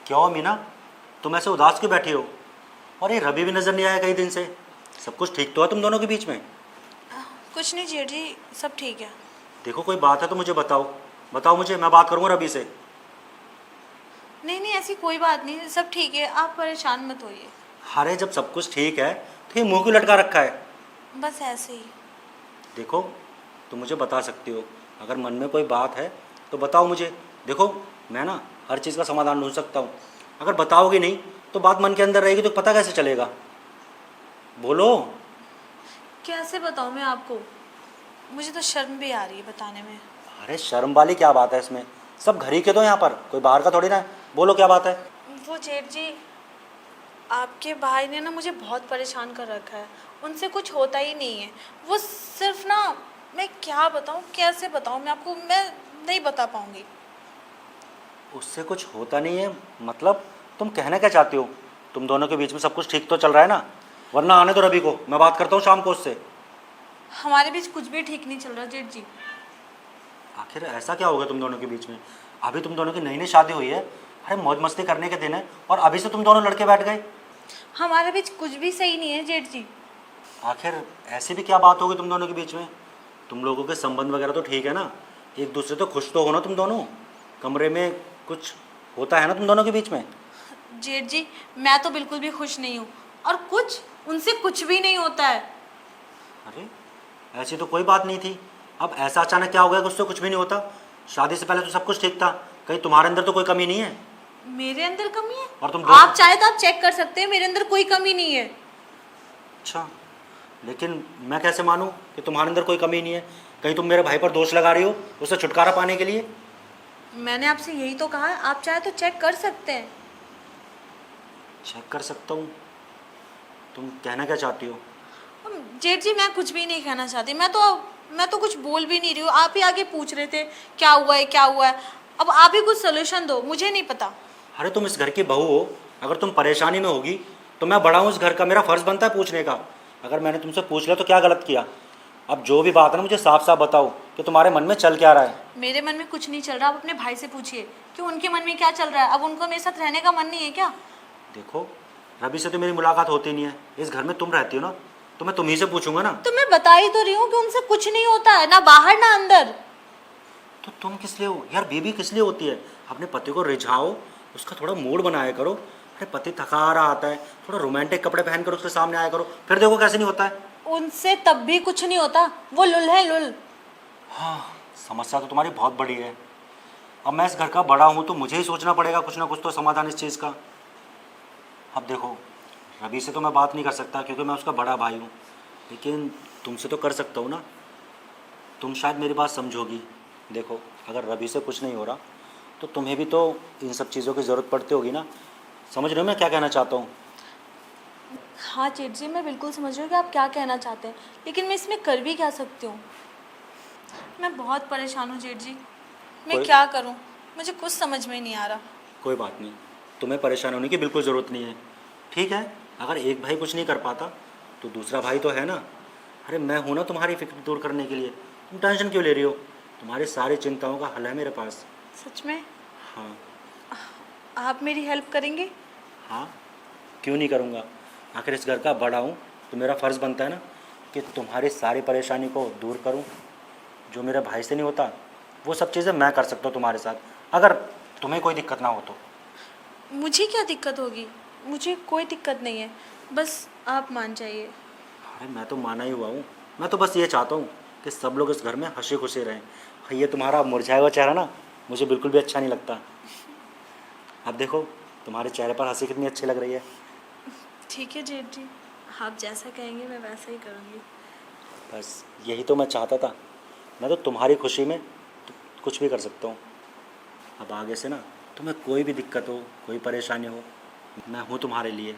क्यों मीना, तुम ऐसे उदास क्यों बैठी हो? और ये रवि भी नजर नहीं आया कई दिन से। सब कुछ ठीक तो है तुम दोनों के बीच में? कुछ नहीं जेठ जी, सब ठीक है। देखो कोई बात है तो मुझे बताओ, बताओ मुझे, मैं बात करूंगा रवि से। नहीं नहीं, ऐसी कोई बात नहीं, सब ठीक है, आप परेशान मत होइए। अरे जब सब कुछ ठीक है तो ये मुंह क्यों लटका रखा है? बस ऐसे ही। देखो तुम मुझे बता सकती हो, अगर मन में कोई बात है तो बताओ मुझे। देखो मैं ना हर चीज़ का समाधान ढूंढ सकता हूँ। अगर बताओगे नहीं तो बात मन के अंदर रहेगी तो पता कैसे चलेगा? बोलो। कैसे बताऊँ मैं आपको, मुझे तो शर्म भी आ रही है बताने में। अरे शर्म वाली क्या बात है इसमें? सब घर ही के तो यहाँ पर, कोई बाहर का थोड़ी ना है। बोलो क्या बात है? वो जेठ जी, आपके भाई ने ना मुझे बहुत परेशान कर रखा है। उनसे कुछ होता ही नहीं है। वो सिर्फ ना, मैं क्या बताऊँ, कैसे बताऊँ मैं आपको, मैं नहीं बता पाऊँगी। उससे कुछ होता नहीं है मतलब? तुम कहना क्या चाहती हो? तुम दोनों के बीच में सब कुछ ठीक तो चल रहा है ना? वरना आने दो रवि को, मैं बात करता हूँ शाम को उससे। हमारे बीच कुछ भी ठीक नहीं चल रहा जेठ जी। आखिर ऐसा क्या हो गया तुम दोनों के बीच में? अभी तुम दोनों की नई नई शादी हुई है। अरे मौज मस्ती करने के दिन है और अभी से तुम दोनों लड़के बैठ गए। हमारे बीच कुछ भी सही नहीं है जेठ जी। आखिर ऐसी भी क्या बात होगी तुम दोनों के बीच में? तुम लोगों के संबंध वगैरह तो ठीक है ना? एक दूसरे तो खुश तो हो ना तुम दोनों? कमरे में कुछ होता है ना तुम दोनों के बीच में? जेठ जी, मैं तो बिल्कुल भी खुश नहीं हूँ, और कुछ उनसे कुछ भी नहीं होता है। अरे ऐसी तो कोई बात नहीं थी, अब ऐसा अचानक क्या हो गया कि उससे कुछ भी नहीं होता? शादी से पहले तो सब कुछ ठीक था। कहीं तुम्हारे अंदर तो कोई कमी नहीं है? मेरे अंदर कमी है? और तुम आप चाहे तो आप चेक कर सकते हैं, मेरे अंदर कोई कमी नहीं है। अच्छा, लेकिन मैं कैसे मानूं कि तुम्हारे अंदर कोई कमी नहीं है? कहीं तुम मेरे भाई पर दोष लगा रही हो उससे छुटकारा पाने के लिए? मैंने आपसे यही तो कहा है, आप चाहे तो चेक कर सकते हैं। चेक कर सकता हूँ? तुम कहना क्या चाहती हो? जेठ जी, मैं कुछ भी नहीं कहना चाहती। मैं तो कुछ बोल भी नहीं रही हूँ। आप ही आगे पूछ रहे थे क्या हुआ है क्या हुआ है। अब आप ही कुछ सोल्यूशन दो, मुझे नहीं पता। अरे तुम इस घर की बहू हो, अगर तुम परेशानी में होगी तो मैं बड़ा हूँ इस घर का, मेरा फर्ज बनता है पूछने का। अगर मैंने तुमसे पूछ लिया तो क्या गलत किया? अब जो भी बात है ना मुझे साफ साफ बताओ कि तुम्हारे मन में चल क्या रहा है। मेरे मन में कुछ नहीं चल रहा। आप अपने भाई से पूछिए कि उनके मन में क्या चल रहा है। अब उनको मेरे साथ रहने का मन नहीं है क्या? देखो रवि से तो मेरी मुलाकात होती नहीं है, इस घर में तुम रहती हो ना, तो मैं तुम्ही से पूछूंगा ना। तो मैं बता ही तो रही हूँ कि उनसे कुछ नहीं होता है, ना बाहर ना अंदर। तो तुम किस लिए हो यार? बीबी किस लिए होती है? अपने पति को रिझाओ, उसका थोड़ा मूड बनाया करो। अरे पति थका हारा आता है, थोड़ा रोमांटिक कपड़े पहन कर उसके सामने आया करो, फिर देखो कैसे नहीं होता है। उनसे तब भी कुछ नहीं होता। वो लुल है लुल। हाँ, समस्या तो तुम्हारी बहुत बड़ी है। अब मैं इस घर का बड़ा हूँ तो मुझे ही सोचना पड़ेगा कुछ ना कुछ तो समाधान इस चीज़ का। अब देखो रवि से तो मैं बात नहीं कर सकता क्योंकि मैं उसका बड़ा भाई हूँ, लेकिन तुमसे तो कर सकता हूँ ना। तुम शायद मेरी बात समझोगी। देखो अगर रवि से कुछ नहीं हो रहा तो तुम्हें भी तो इन सब चीज़ों की ज़रूरत पड़ती होगी ना। समझ रहे हो मैं क्या कहना चाहता हूँ? हाँ जेठ जी, मैं बिल्कुल समझ रही हूँ कि आप क्या कहना चाहते हैं, लेकिन मैं इसमें कर भी क्या सकती हूँ। मैं बहुत परेशान हूँ जेठ जी। मैं कोई क्या करूँ, मुझे कुछ समझ में नहीं आ रहा। कोई बात नहीं, तुम्हें परेशान होने की बिल्कुल ज़रूरत नहीं है। ठीक है, अगर एक भाई कुछ नहीं कर पाता तो दूसरा भाई तो है ना। अरे मैं हूँ ना तुम्हारी फिक्र दूर करने के लिए, तुम टेंशन क्यों ले रही हो? तुम्हारी सारी चिंताओं का हल है मेरे पास। सच में? हाँ। आप मेरी हेल्प करेंगे? हाँ, क्यों नहीं करूँगा? आखिर इस घर का बड़ा हूँ तो मेरा फ़र्ज़ बनता है ना कि तुम्हारी सारी परेशानी को दूर करूँ। जो मेरे भाई से नहीं होता वो सब चीज़ें मैं कर सकता हूँ तुम्हारे साथ, अगर तुम्हें कोई दिक्कत ना हो तो। मुझे क्या दिक्कत होगी? मुझे कोई दिक्कत नहीं है, बस आप मान जाइए। अरे मैं तो माना ही हुआ हूँ। मैं तो बस ये चाहता हूँ कि सब लोग इस घर में हंसी खुशी रहें। ये तुम्हारा मुरझाया हुआ चेहरा ना मुझे बिल्कुल भी अच्छा नहीं लगता। अब देखो तुम्हारे चेहरे पर हंसी कितनी अच्छी लग रही है। ठीक है जेठ जी, आप जैसा कहेंगे मैं वैसा ही करूँगी। बस यही तो मैं चाहता था। मैं तो तुम्हारी खुशी में तो कुछ भी कर सकता हूँ। अब आगे से ना तुम्हें कोई भी दिक्कत हो, कोई परेशानी हो, मैं हूँ तुम्हारे लिए।